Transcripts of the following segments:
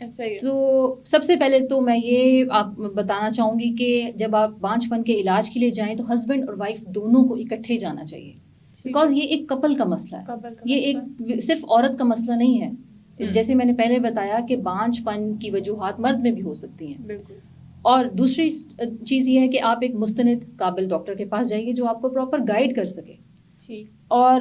ایسا ہی ہے. تو سب سے پہلے تو میں یہ آپ بتانا چاہوں گی کہ جب آپ بانجھ پن کے علاج کے لیے جائیں تو ہسبینڈ اور وائف دونوں کو اکٹھے جانا چاہیے، بیکاز یہ ایک کپل کا مسئلہ ہے، یہ ایک صرف عورت کا مسئلہ نہیں ہے. جیسے میں نے پہلے بتایا کہ بانجھ پن کی وجوہات مرد میں بھی ہو سکتی ہیں. بالکل. اور دوسری چیز یہ ہے کہ آپ ایک مستند قابل ڈاکٹر کے پاس جائیے جو آپ کو پراپر گائیڈ کر سکے. اور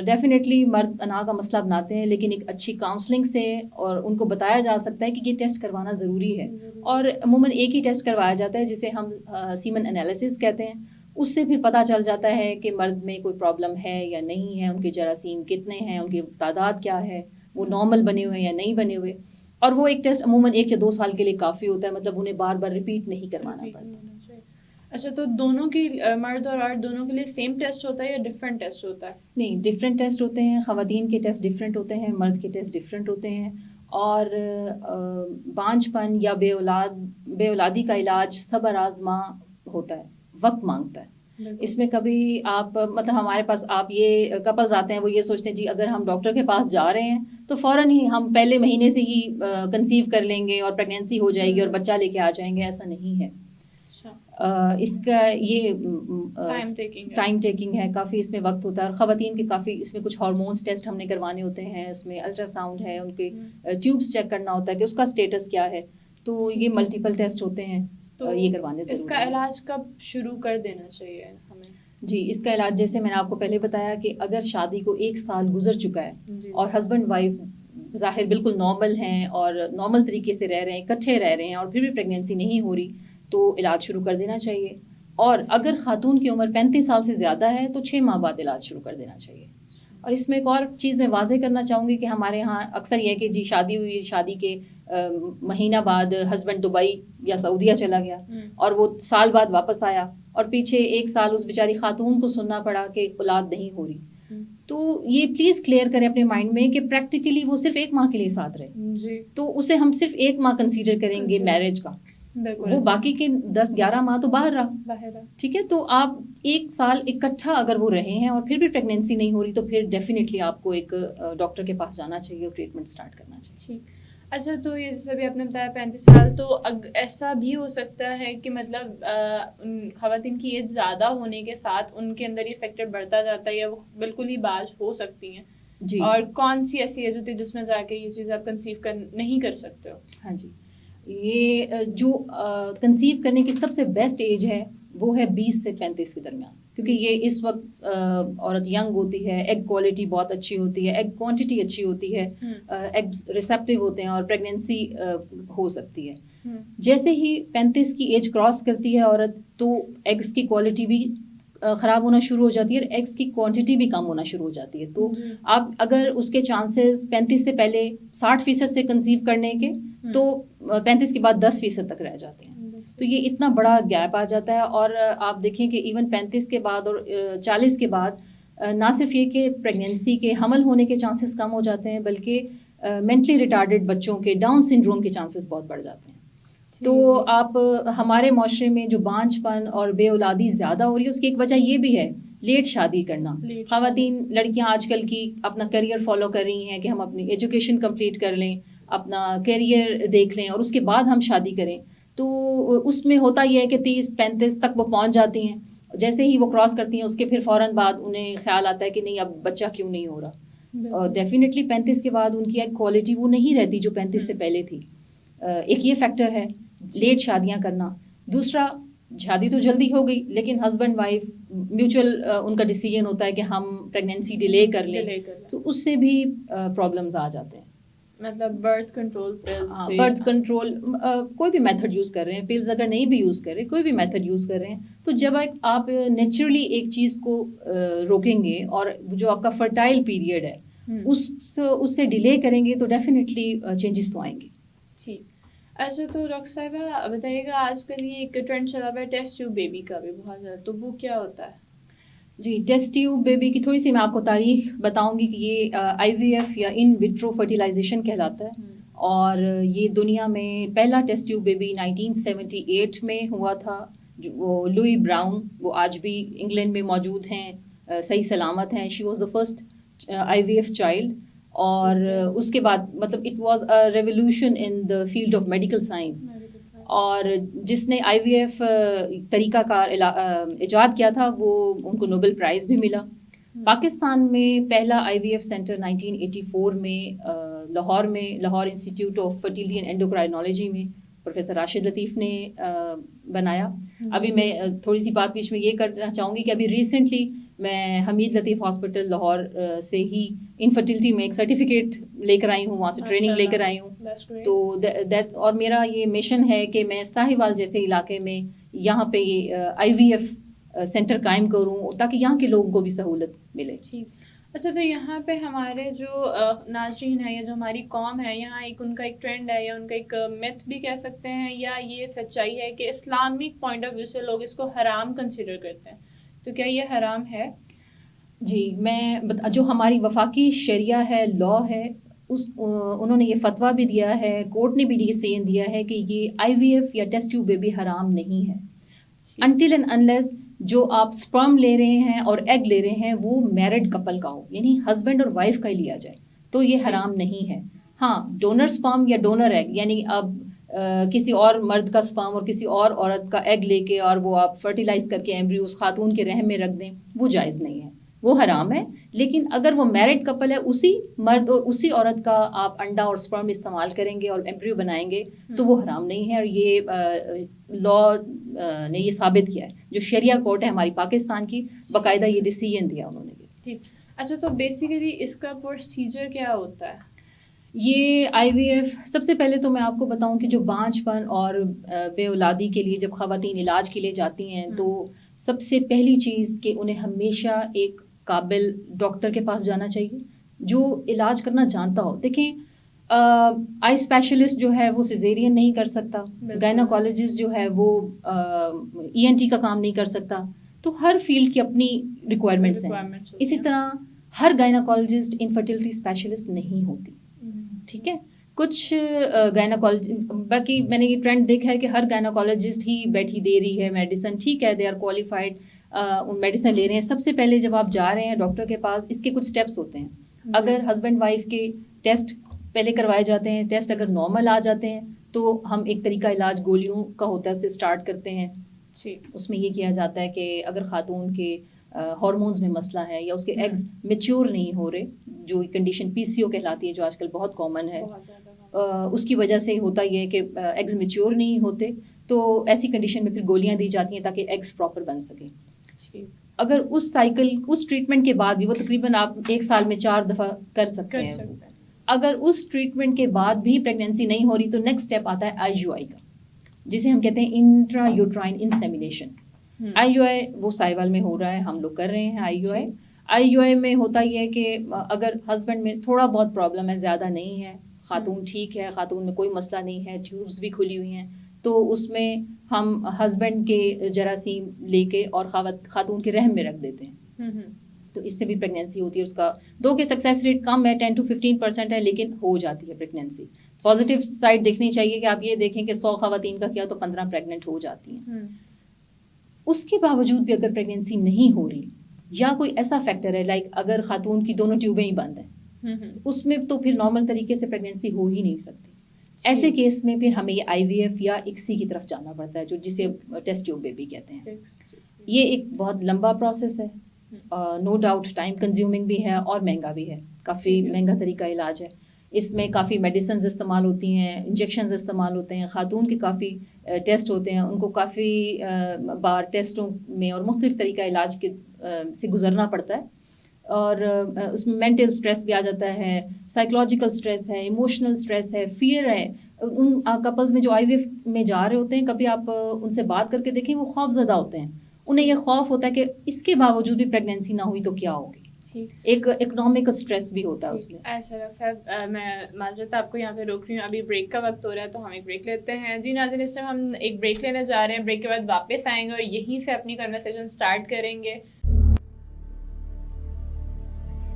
ڈیفینیٹلی مرد انا کا مسئلہ بناتے ہیں، لیکن ایک اچھی کاؤنسلنگ سے اور ان کو بتایا جا سکتا ہے کہ یہ ٹیسٹ کروانا ضروری ہے. اور عموماً ایک ہی ٹیسٹ کروایا جاتا ہے جسے ہم سیمن انالیسس کہتے ہیں. اس سے پھر پتہ چل جاتا ہے کہ مرد میں کوئی پرابلم ہے یا نہیں ہے، ان کے جراثیم کتنے ہیں، ان کی تعداد کیا ہے، وہ نارمل بنے ہوئے یا نہیں بنے ہوئے. اور وہ ایک ٹیسٹ عموماً 1 یا 2 سال کے لیے کافی ہوتا ہے، مطلب انہیں بار بار ریپیٹ نہیں کروانا پڑتا. اچھا، تو دونوں کی مرد اور عورت دونوں کے لیے سیم ٹیسٹ ہوتا ہے یا ڈفرینٹ ٹیسٹ ہوتا ہے؟ نہیں، ڈفرینٹ ٹیسٹ ہوتے ہیں. خواتین کے ٹیسٹ ڈفرینٹ ہوتے ہیں، مرد کے ٹیسٹ ڈفرینٹ ہوتے ہیں. اور بانجھ پن یا بے اولادی کا علاج صبر آزما ہوتا ہے، وقت مانگتا ہے. اس میں کبھی آپ مطلب ہمارے پاس آپ یہ کپلز آتے ہیں، وہ یہ سوچتے ہیں جی اگر ہم ڈاکٹر کے پاس جا رہے ہیں تو فوراً ہی ہم پہلے مہینے سے ہی کنسیو کر لیں گے اور پریگنینسی ہو جائے گی اور بچہ لے کے آ جائیں گے. ایسا نہیں ہے. اس کا یہ ٹائم ٹیکنگ ہے، کافی اس میں وقت ہوتا ہے. اور خواتین کے کافی اس میں کچھ ہارمونس ٹیسٹ ہم نے کروانے ہوتے ہیں، اس میں الٹرا ساؤنڈ ہے، ان کے ٹیوبس چیک کرنا ہوتا ہے کہ اس کا اسٹیٹس کیا ہے. تو یہ ملٹیپل ٹیسٹ ہوتے ہیں، یہ کروانے ضروری ہے. اس کا علاج کب شروع کر دینا چاہیے ہمیں؟ جی، اس کا علاج جیسے میں نے آپ کو پہلے بتایا کہ اگر شادی کو 1 سال گزر چکا ہے اور ہسبینڈ وائف ظاہر بالکل نارمل ہیں اور نارمل طریقے سے رہ رہے ہیں، اکٹھے رہ رہے ہیں، اور پھر بھی پریگنینسی نہیں ہو رہی تو علاج شروع کر دینا چاہیے. اور اگر خاتون کی عمر 35 سال سے زیادہ ہے تو 6 ماہ بعد علاج شروع کر دینا چاہیے. اور اس میں ایک اور چیز میں واضح کرنا چاہوں گی کہ ہمارے ہاں اکثر یہ ہے کہ جی شادی ہوئی، شادی کے مہینہ بعد ہسبینڈ دبئی یا سعودیہ چلا گیا اور وہ سال بعد واپس آیا اور پیچھے 1 سال اس بیچاری خاتون کو سننا پڑا کہ اولاد نہیں ہو رہی. تو یہ پلیز کلیئر کریں اپنے مائنڈ میں کہ پریکٹیکلی وہ صرف 1 ماہ کے لیے ساتھ رہے، تو اسے ہم صرف 1 ماہ کنسیڈر کریں گے میرج کا، وہ باقی کے 10-11 ماہ تو باہر رہا. ٹھیک ہے، تو آپ 1 سال اکٹھا اگر وہ رہے ہیں اور پھر بھی پریگنینسی نہیں ہو رہی تو پھر ڈیفینیٹلی آپ کو ایک ڈاکٹر کے پاس جانا چاہیے اور ٹریٹمنٹ اسٹارٹ کرنا چاہیے. اچھا، تو یہ جیسے بھی آپ نے بتایا 35 سال، تو ایسا بھی ہو سکتا ہے کہ مطلب خواتین کی ایج زیادہ ہونے کے ساتھ ان کے اندر یہ فیکٹر بڑھتا جاتا ہے یا وہ بالکل ہی باز ہو سکتی ہیں؟ جی. اور کون سی ایسی ایج ہوتی ہے جس میں جا کے یہ چیز آپ کنسیو نہیں کر سکتے ہو؟ ہاں جی، یہ جو کنسیو کرنے کی سب سے بیسٹ ایج ہے وہ ہے 20 سے 35 کے درمیان، کیونکہ یہ اس وقت عورت ینگ ہوتی ہے، ایگ کوالٹی بہت اچھی ہوتی ہے، ایگ کوانٹٹی اچھی ہوتی ہے، ایگ ریسیپٹیو ہوتے ہیں اور پریگنینسی ہو سکتی ہے. جیسے ہی 35 کی ایج کراس کرتی ہے عورت تو ایگز کی کوالٹی بھی خراب ہونا شروع ہو جاتی ہے اور ایگز کی کوانٹٹی بھی کم ہونا شروع ہو جاتی ہے. تو آپ اگر اس کے چانسز 35 سے پہلے 60% سے کنسیو کرنے کے تو 35 کے بعد 10% تک رہ جاتے ہیں. تو یہ اتنا بڑا گیپ آ جاتا ہے. اور آپ دیکھیں کہ ایون 35 کے بعد اور 40 کے بعد نہ صرف یہ کہ پریگنینسی کے حمل ہونے کے چانسز کم ہو جاتے ہیں بلکہ مینٹلی ریٹارڈڈ بچوں کے ڈاؤن سنڈروم کے چانسز بہت بڑھ جاتے ہیں. تو آپ ہمارے معاشرے میں جو بانجھ پن اور بے اولادی زیادہ ہو رہی ہے اس کی ایک وجہ یہ بھی ہے لیٹ شادی کرنا. خواتین لڑکیاں آج کل کی اپنا کیریئر فالو کر رہی ہیں کہ ہم اپنی ایجوکیشن کمپلیٹ کر لیں، اپنا کیریئر دیکھ لیں اور اس کے بعد ہم شادی کریں. تو اس میں ہوتا یہ ہے کہ 30-35 تک وہ پہنچ جاتی ہیں. جیسے ہی وہ کراس کرتی ہیں اس کے پھر فوراً بعد انہیں خیال آتا ہے کہ نہیں اب بچہ کیوں نہیں ہو رہا. ڈیفینیٹلی 35 کے بعد ان کی ایک کوالٹی وہ نہیں رہتی جو 35 سے پہلے تھی. ایک یہ فیکٹر ہے لیٹ شادیاں کرنا. دوسرا، شادی تو جلدی ہو گئی لیکن ہسبینڈ وائف میوچل ان کا ڈیسیجن ہوتا ہے کہ ہم پریگنینسی ڈیلے کر لیں، تو اس سے بھی پرابلمز آ جاتے ہیں. مطلب برتھ کنٹرول کوئی بھی میتھڈ یوز کر رہے ہیں، پلز اگر نہیں بھی یوز کر رہے، کوئی بھی میتھڈ یوز کر رہے ہیں، تو جب آپ نیچرلی ایک چیز کو روکیں گے اور جو آپ کا فرٹائل پیریڈ ہے اس سے ڈیلے کریں گے تو ڈیفینیٹلی چینجز تو آئیں گے. ٹھیک. اچھا، تو ڈاکٹر صاحبہ بتائیے گا آج کل یہ ایک ٹرینڈ چلا ہوا ہے ٹیسٹ ٹیوب بیبی کا بھی بہت زیادہ، تو وہ کیا ہوتا ہے؟ جی، ٹیسٹ ٹیوب بیبی کی تھوڑی سی میں آپ کو تاریخ بتاؤں گی کہ یہ آئی وی ایف یا ان وٹرو فرٹیلائزیشن کہلاتا ہے. اور یہ دنیا میں پہلا ٹیسٹ ٹیوب بیبی 1978 میں ہوا تھا. وہ لوئی براؤن، وہ آج بھی انگلینڈ میں موجود ہیں، صحیح سلامت ہیں. She was the first I V F child. اور اس کے بعد مطلب it was a revolution in the field of medical science. اور جس نے آئی وی ایف طریقہ کار ایجاد کیا تھا وہ ان کو نوبل پرائز بھی ملا. پاکستان میں پہلا آئی وی ایف سینٹر 1984 میں Lahore institute of fertility and endocrinology میں پروفیسر راشد لطیف نے بنایا. ابھی میں تھوڑی سی بات بیچ میں یہ کرنا چاہوں گی کہ ابھی ریسنٹلی میں حمید لطیف ہاسپٹل لاہور سے ہی انفرٹیلٹی میں ایک سرٹیفکیٹ لے کر آئی ہوں, وہاں سے ٹریننگ لے کر آئی ہوں. تو اور میرا یہ مشن ہے کہ میں ساہیوال جیسے علاقے میں یہاں پہ یہ آئی وی ایف سینٹر قائم کروں تاکہ یہاں کے لوگوں کو بھی سہولت ملے. اچھا, تو یہاں پہ ہمارے جو ناظرین ہیں یا جو ہماری قوم ہے, یہاں ایک ان کا ایک ٹرینڈ ہے یا ان کا ایک میتھ بھی کہہ سکتے ہیں, یا یہ سچائی ہے کہ اسلامک پوائنٹ آف ویو سے لوگ اس کو حرام کنسیڈر کرتے ہیں, تو کیا یہ حرام ہے؟ جی, میں جو ہماری وفاقی شریعہ ہے, لا ہے, انہوں نے یہ فتویٰ بھی دیا ہے, کورٹ نے بھی ڈیسیژن دیا ہے کہ یہ آئی وی ایف یا ٹیسٹ ٹیوب بیبی حرام نہیں ہے انٹل اینڈ انلیس جو آپ سپرم لے رہے ہیں اور ایگ لے رہے ہیں وہ میرڈ کپل کا ہو, یعنی ہسبینڈ اور وائف کا ہی لیا جائے, تو یہ حرام نہیں ہے. ہاں, ڈونر سپرم یا ڈونر ایگ, یعنی اب کسی اور مرد کا سپرم اور کسی اور عورت کا ایگ لے کے اور وہ آپ فرٹیلائز کر کے ایمبریو اس خاتون کے رحم میں رکھ دیں, وہ جائز نہیں ہے, وہ حرام ہے. لیکن اگر وہ میرڈ کپل ہے, اسی مرد اور اسی عورت کا آپ انڈا اور سپرم استعمال کریں گے اور ایمبریو بنائیں گے تو وہ حرام نہیں ہے. اور یہ لا نے یہ ثابت کیا ہے, جو شریعہ کورٹ ہے ہماری پاکستان کی, باقاعدہ یہ ڈیسیژن دیا انہوں نے بھی. ٹھیک. اچھا, تو بیسیکلی اس کا پروسیجر کیا ہوتا ہے؟ یہ آئی وی ایف, سب سے پہلے تو میں آپ کو بتاؤں کہ جو بانجھ پن اور بے اولادی کے لیے جب خواتین علاج کے لیے جاتی ہیں تو سب سے پہلی چیز کہ انہیں ہمیشہ ایک قابل ڈاکٹر کے پاس جانا چاہیے جو علاج کرنا جانتا ہو. دیکھیں, آئی اسپیشلسٹ جو ہے وہ سیزیرین نہیں کر سکتا, گائناکالوجسٹ جو ہے وہ ای این ٹی کا کام نہیں کر سکتا, تو ہر فیلڈ کی اپنی ریکوائرمنٹس ہیں. اسی طرح ہر گائناکالوجسٹ انفرٹیلٹی اسپیشلسٹ نہیں ہوتی. ٹھیک ہے, کچھ باقی میں نے یہ ٹرینڈ دیکھا ہے کہ ہر گائناکالوجسٹ ہی بیٹھی دے رہی ہے میڈیسن. ٹھیک ہے, دے آر کوالیفائڈ, میڈیسن لے رہے ہیں. سب سے پہلے جب آپ جا رہے ہیں ڈاکٹر کے پاس, اس کے کچھ اسٹیپس ہوتے ہیں. اگر ہسبینڈ وائف کے ٹیسٹ پہلے کروائے جاتے ہیں, ٹیسٹ اگر نارمل آ جاتے ہیں تو ہم ایک طریقہ علاج گولیوں کا ہوتا ہے اسے اسٹارٹ کرتے ہیں. اس میں یہ کیا جاتا ہے کہ اگر خاتون کے ہارمونز میں مسئلہ ہے یا اس کے ایگز میچیور نہیں ہو رہے, جو کنڈیشن پی سی او کہلاتی ہے جو آج کل بہت کامن ہے, اس کی وجہ سے ہوتا یہ ہے کہ ایگز میچیور نہیں ہوتے, تو ایسی کنڈیشن میں پھر گولیاں دی جاتی ہیں تاکہ ایگز پراپر بن سکیں. اگر اس سائیکل, اس ٹریٹمنٹ کے بعد بھی, وہ تقریباً آپ 1 سال میں 4 دفعہ کر سکتے ہیں, اگر اس ٹریٹمنٹ کے بعد بھی پریگنینسی نہیں ہو رہی تو نیکسٹ اسٹیپ آتا ہے آئی یو آئی کا, جسے ہم کہتے ہیں انٹرا یوٹرائن انسیمینیشن. آئی یو آئی وہ سائیوال میں ہو رہا ہے, ہم لوگ کر رہے ہیں آئی یو آئی. آئی یو آئی میں ہوتا یہ ہے کہ اگر ہسبینڈ میں تھوڑا بہت پرابلم ہے, زیادہ نہیں ہے, خاتون ٹھیک ہے, خاتون میں کوئی مسئلہ نہیں ہے, ٹیوبس بھی کھلی ہوئی ہیں, تو اس میں ہم ہسبینڈ کے جراثیم لے کے اور خاتون کے رحم میں رکھ دیتے ہیں, تو اس سے بھی پریگنینسی ہوتی ہے. اس کا دو کہ سکسیس ریٹ کم ہے, 10 to 15% ہے, لیکن ہو جاتی ہے پریگنینسی. پازیٹیو سائڈ دیکھنی چاہیے کہ آپ یہ دیکھیں کہ 100 خواتین کا کیا تو 15 پریگننٹ ہو جاتی ہیں. اس کے باوجود بھی اگر پریگنینسی نہیں ہو رہی یا کوئی ایسا فیکٹر ہے لائک اگر خاتون کی دونوں ٹیوبیں ہی بند ہیں, اس میں تو پھر نارمل طریقے سے پریگنینسی ہو ہی نہیں سکتی. ایسے کیس میں پھر ہمیں یہ آئی وی ایف یا اکسی کی طرف جانا پڑتا ہے, جو جسے ٹیسٹ ٹیوب بیبی کہتے ہیں. یہ ایک بہت لمبا پروسیس ہے, نو ڈاؤٹ ٹائم کنزیومنگ بھی ہے اور مہنگا بھی ہے, کافی مہنگا طریقہ علاج ہے. اس میں کافی میڈیسنز استعمال ہوتی ہیں, انجیکشنز استعمال ہوتے ہیں, خاتون کے کافی ٹیسٹ ہوتے ہیں, ان کو کافی بار ٹیسٹوں میں اور مختلف طریقہ علاج کے سے گزرنا پڑتا ہے. اور اس میں مینٹل سٹریس بھی آ جاتا ہے, سائیکولوجیکل سٹریس ہے, ایموشنل سٹریس ہے, فیئر ہے. ان کپلز میں جو آئی وی ایف میں جا رہے ہوتے ہیں, کبھی آپ ان سے بات کر کے دیکھیں, وہ خوف زدہ ہوتے ہیں. انہیں یہ خوف ہوتا ہے کہ اس کے باوجود بھی پریگنینسی نہ ہوئی تو کیا ہوگی. ایک اکنامک اسٹریس بھی ہوتا ہے اس میں. اچھا, میں معذرت آپ کو یہاں پہ روک رہی ہوں, ابھی بریک کا وقت ہو رہا ہے تو ہم ایک بریک لیتے ہیں. جی ناظرین, اس ٹائم ہم ایک بریک لینے جا رہے ہیں, بریک کے بعد واپس آئیں گے اور یہیں سے اپنی کنورسیشن سٹارٹ کریں گے.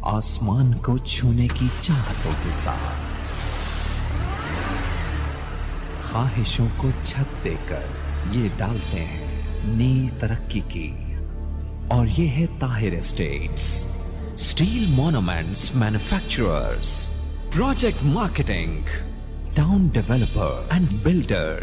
آسمان کو چھونے کی چاہتوں کے ساتھ خواہشوں کو چھت دے کر یہ ڈالتے ہیں نئی ترقی کی, اور یہ ہے طاہر اسٹیٹس, Steel Monuments Manufacturers, Project Marketing, Town Developer and Builder,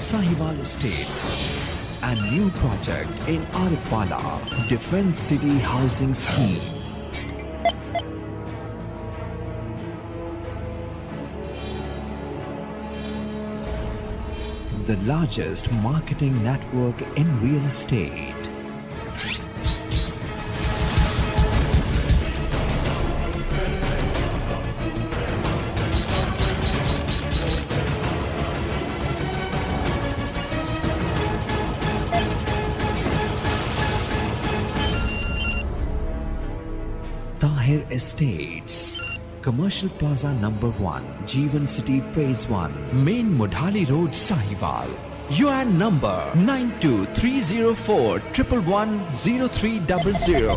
Sahiwal Estate and new project in Arifwala Defence City Housing Scheme. The largest marketing network in real estate. Tahir Estates, Commercial Plaza number 1, Jeevan City Phase 1, Main Mudhali Road, Sahiwal. UN number 923041110300.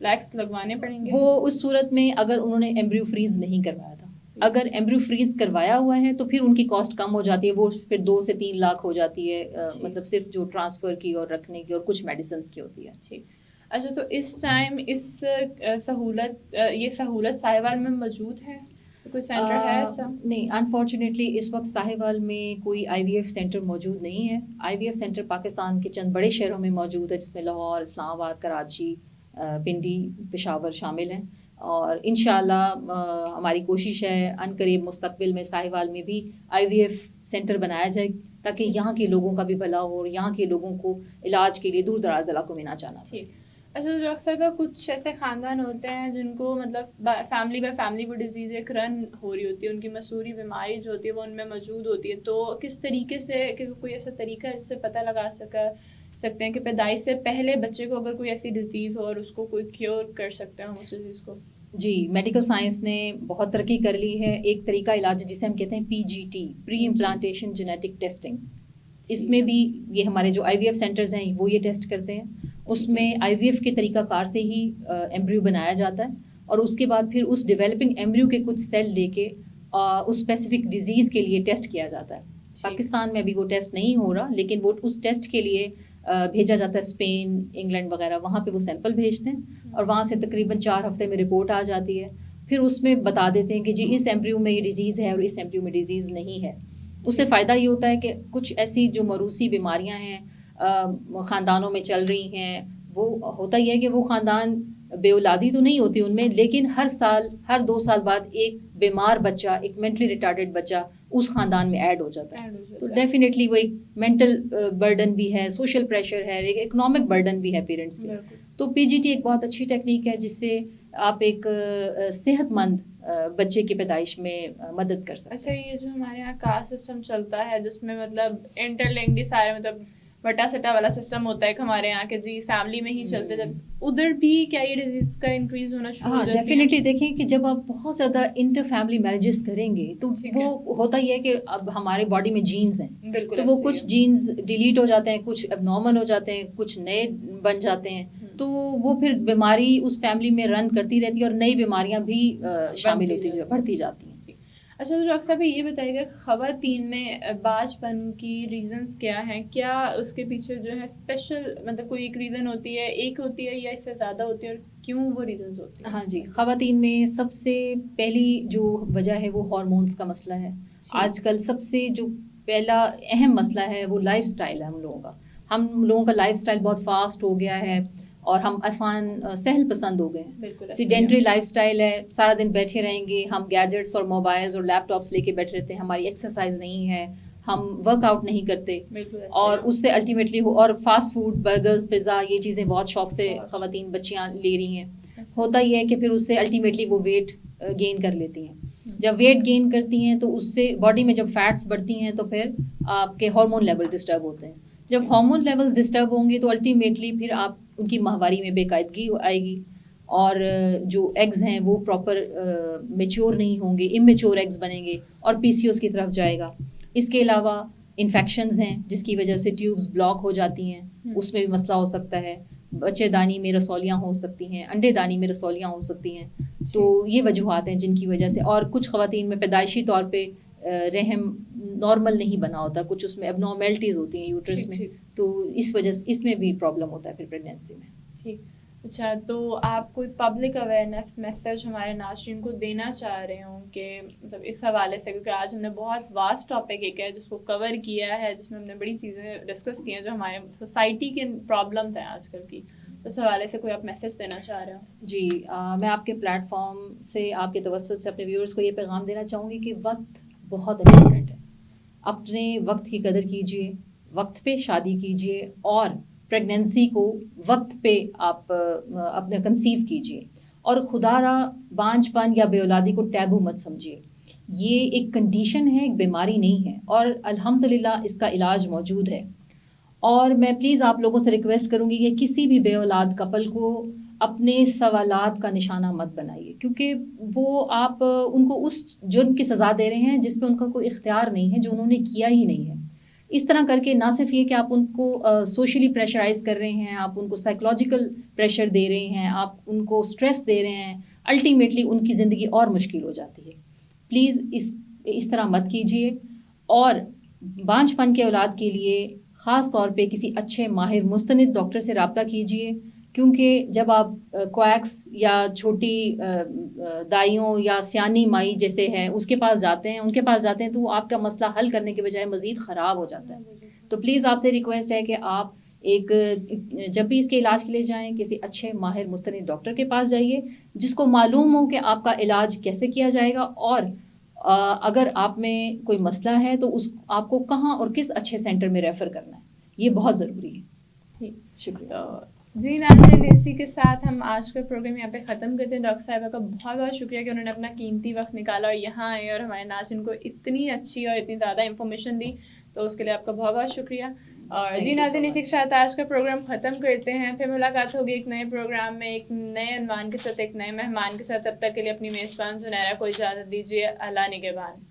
Leaks لگوانے پڑیں گے؟ وہ اس صورت میں اگر انہوں نے embryo freeze نہیں کروایا تھا. اگر ایمبریو فریز کروایا ہوا ہے تو پھر ان کی کاسٹ کم ہو جاتی ہے, وہ پھر 2 سے 3 لاکھ ہو جاتی ہے, مطلب صرف جو ٹرانسفر کی اور رکھنے کی اور کچھ میڈیسنس کی ہوتی ہے. ٹھیک. اچھا, تو اس ٹائم یہ سہولت ساہیوال میں موجود ہے؟ کوئی سینٹر ہے ایسا؟ نہیں, انفارچونیٹلی اس وقت ساہیوال میں کوئی آئی وی ایف سینٹر موجود نہیں ہے. آئی وی ایف سینٹر پاکستان کے چند بڑے شہروں میں موجود ہے, جس میں لاہور, اسلام آباد, کراچی, پنڈی, پشاور شامل ہیں. اور انشاءاللہ ہماری کوشش ہے عنقریب مستقبل میں ساہیوال میں بھی آئی وی ایف سینٹر بنایا جائے, تاکہ یہاں کے لوگوں کا بھی بھلا ہو اور یہاں کے لوگوں کو علاج کے لیے دور دراز علاقوں میں نہ جانا. ٹھیک. اچھا, جو اکثر کچھ ایسے خاندان ہوتے ہیں جن کو مطلب فیملی بائی فیملی وہ ڈیزیز ایک رن ہو رہی ہوتی ہے, ان کی مسوری بیماری جو ہوتی ہے وہ ان میں موجود ہوتی ہے, تو کس طریقے سے, کہ کوئی ایسا طریقہ ہے جس سے پتہ لگا سکتے ہیں کہ پیدائش سے پہلے بچے کو اگر کوئی ایسی ڈیزیز ہو اور اس کو کوئی کیور کر سکتے ہیں اس چیز کو؟ جی, میڈیکل سائنس نے بہت ترقی کر لی ہے. ایک طریقہ علاج جسے ہم کہتے ہیں PGT, پری امپلانٹیشن جینیٹک ٹیسٹنگ. اس میں بھی یہ ہمارے جو آئی وی ایف سینٹرز ہیں وہ یہ ٹیسٹ کرتے ہیں. اس میں آئی وی ایف کے طریقہ کار سے ہی ایمبریو بنایا جاتا ہے, اور اس کے بعد پھر اس ڈیولپنگ ایمبریو کے کچھ سیل لے کے اس اسپیسیفک ڈیزیز کے لیے ٹیسٹ کیا جاتا ہے. پاکستان میں ابھی وہ ٹیسٹ نہیں ہو رہا, لیکن وہ اس ٹیسٹ کے لیے بھیجا جاتا ہے اسپین, انگلینڈ وغیرہ, وہاں پہ وہ سیمپل بھیجتے ہیں اور وہاں سے تقریباً 4 ہفتے میں رپورٹ آ جاتی ہے. پھر اس میں بتا دیتے ہیں کہ جی اس ایمبریو میں یہ ڈیزیز ہے اور اس ایمبریو میں ڈیزیز نہیں ہے. اس سے فائدہ یہ ہوتا ہے کہ کچھ ایسی جو موروثی بیماریاں ہیں خاندانوں میں چل رہی ہیں, وہ ہوتا یہ ہے کہ وہ خاندان بے اولادی تو نہیں ہوتی ان میں, لیکن ہر 2 سال بعد ایک بیمار بچہ, ایک مینٹلی ریٹارڈڈ بچہ اس خاندان میں ایڈ ہو جاتا ہے. تو ڈیفینیٹلی وہ ایک مینٹل برڈن بھی ہے, سوشل پریشر ہے, ایک اکنامک برڈن بھی ہے پیرنٹس پہ. تو PGT ایک بہت اچھی ٹیکنیک ہے جس سے آپ ایک صحت مند بچے کی پیدائش میں مدد کر سکتے ہیں. اچھا, یہ جو ہمارے یہاں کاسٹ سسٹم چلتا ہے جس میں مطلب انٹر لنکڈ سارے مطلب بٹا سٹا والا سسٹم ہوتا ہے ہمارے یہاں کے, جی فیملی میں ہی چلتے, جب ادھر بھی کیا یہ ڈیزیز کا انکریز ہونا شروع ہو جاتا ہے؟ ڈیفینیٹلی. دیکھیں کہ جب آپ بہت زیادہ انٹر فیملی میرجز کریں گے تو وہ ہوتا یہ ہے کہ اب ہمارے باڈی میں جینز ہیں, تو وہ کچھ جینز ڈیلیٹ ہو جاتے ہیں, کچھ اب نارمل ہو جاتے ہیں, کچھ نئے بن جاتے ہیں, تو وہ پھر بیماری اس فیملی میں رن کرتی رہتی ہے اور نئی بیماریاں بھی شامل ہوتی بڑھتی جاتی ہیں. اچھا, تو ڈاکٹر صاحب یہ بتائیے گا خواتین میں باج پن کی ریزنس کیا ہیں؟ کیا اس کے پیچھے جو ہے اسپیشل مطلب کوئی ایک ریزن ہوتی ہے, ایک ہوتی ہے یا اس سے زیادہ ہوتی ہے, اور کیوں وہ ریزنس ہوتی ہیں؟ ہاں جی, خواتین میں سب سے پہلی جو وجہ ہے وہ ہارمونس کا مسئلہ ہے. آج کل سب سے جو پہلا اہم مسئلہ ہے وہ لائف سٹائل ہے ہم لوگوں کا لائف سٹائل بہت فاسٹ ہو گیا ہے اور ہم آسان سہل پسند ہو گئے ہیں. سیڈینٹری لائف سٹائل ہے, سارا دن بیٹھے رہیں گے, ہم گیجٹس اور موبائلز اور لیپ ٹاپس لے کے بیٹھے رہتے ہیں, ہماری ایکسرسائز نہیں ہے, ہم ورک آؤٹ نہیں کرتے, اور اس سے الٹیمیٹلی اور فاسٹ فوڈ, برگرز, پیزا, یہ چیزیں بہت شوق سے خواتین بچیاں لے رہی ہیں. ہوتا یہ ہے کہ پھر اس سے الٹیمیٹلی وہ ویٹ گین کر لیتی ہیں. جب ویٹ گین کرتی ہیں تو اس سے باڈی میں جب فیٹس بڑھتی ہیں تو پھر آپ کے ہارمون لیول ڈسٹرب ہوتے ہیں. جب ہارمون لیولز ڈسٹرب ہوں گے تو الٹیمیٹلی پھر آپ ان کی ماہواری میں بے قاعدگی آئے گی, اور جو ایگز ہیں وہ پراپر میچور نہیں ہوں گے, امیچور ایگز بنیں گے اور PCOS کی طرف جائے گا. اس کے علاوہ انفیکشنز ہیں جس کی وجہ سے ٹیوبز بلاک ہو جاتی ہیں, اس میں بھی مسئلہ ہو سکتا ہے. بچے دانی میں رسولیاں ہو سکتی ہیں, انڈے دانی میں رسولیاں ہو سکتی ہیں. تو یہ وجوہات ہیں جن کی وجہ سے, اور کچھ خواتین میں پیدائشی طور پہ رحم نارمل نہیں بنا ہوتا, کچھ اس میں اب نارمیلٹیز ہوتی ہیں یوٹرس میں, تو اس وجہ سے اس میں بھی پرابلم ہوتا ہے پھر پریگنینسی میں. ٹھیک. اچھا, تو آپ کوئی پبلک اویئرنیس میسج ہمارے ناظرین کو دینا چاہ رہے ہوں کہ مطلب اس حوالے سے, کیونکہ آج ہم نے بہت واسٹ ٹاپک ایک ہے جس کو کور کیا ہے, جس میں ہم نے بڑی چیزیں ڈسکس کی ہیں جو ہمارے سوسائٹی کے پرابلمس ہیں آج کل کی, اس حوالے سے کوئی آپ میسج دینا چاہ رہے ہوں؟ جی, میں آپ کے پلیٹ فارم سے, آپ کے توسط سے اپنے ویورز کو یہ پیغام دینا چاہوں گی کہ وقت بہت امپورٹنٹ ہے. اپنے وقت کی قدر کیجیے, وقت پہ شادی کیجیے, اور پریگنینسی کو وقت پہ آپ اپنے کنسیو کیجیے, اور خدا را بانجھ پن یا بے اولادی کو ٹیبو مت سمجھیے. یہ ایک کنڈیشن ہے, ایک بیماری نہیں ہے, اور الحمدللہ اس کا علاج موجود ہے. اور میں پلیز آپ لوگوں سے ریکویسٹ کروں گی کہ کسی بھی بے اولاد کپل کو اپنے سوالات کا نشانہ مت بنائیے, کیونکہ وہ آپ ان کو اس جرم کی سزا دے رہے ہیں جس پہ ان کا کوئی اختیار نہیں ہے, جو انہوں نے کیا ہی نہیں ہے. اس طرح کر کے نہ صرف یہ کہ آپ ان کو سوشلی پریشرائز کر رہے ہیں، آپ ان کو سائیکولوجیکل پریشر دے رہے ہیں، آپ ان کو اسٹریس دے رہے ہیں، الٹیمیٹلی ان کی زندگی اور مشکل ہو جاتی ہے. پلیز اس طرح مت کیجیے. اور بانجھ پن کے اولاد کے لیے خاص طور پہ کسی اچھے ماہر مستند ڈاکٹر سے رابطہ کیجیے، کیونکہ جب آپ کویکس یا چھوٹی دائیوں یا سیانی مائی جیسے ہیں اس کے پاس جاتے ہیں، ان کے پاس جاتے ہیں تو وہ آپ کا مسئلہ حل کرنے کے بجائے مزید خراب ہو جاتا ہے. تو پلیز آپ سے ریکویسٹ ہے کہ آپ جب بھی اس کے علاج کے لیے جائیں کسی اچھے ماہر مستند ڈاکٹر کے پاس جائیے، جس کو معلوم ہو کہ آپ کا علاج کیسے کیا جائے گا، اور اگر آپ میں کوئی مسئلہ ہے تو آپ کو کہاں اور کس اچھے سینٹر میں ریفر کرنا ہے. یہ بہت ضروری ہے. شکریہ. جی ناظرین، اسی کے ساتھ ہم آج کا پروگرام یہاں پہ ختم کرتے ہیں. ڈاکٹر صاحبہ کا بہت بہت شکریہ کہ انہوں نے اپنا قیمتی وقت نکالا اور یہاں آئے اور ہمارے ناظرین کو اتنی اچھی اور اتنی زیادہ انفارمیشن دی، تو اس کے لیے آپ کا بہت بہت شکریہ. اور جی ناظرین، اسی کے ساتھ آج کا پروگرام ختم کرتے ہیں. پھر ملاقات ہوگی ایک نئے پروگرام میں، ایک نئے عنوان کے ساتھ، ایک نئے مہمان کے ساتھ. تب تک کے لیے اپنی میزبان زنیرہ کو اجازت دیجیے. اللہ نگہبان.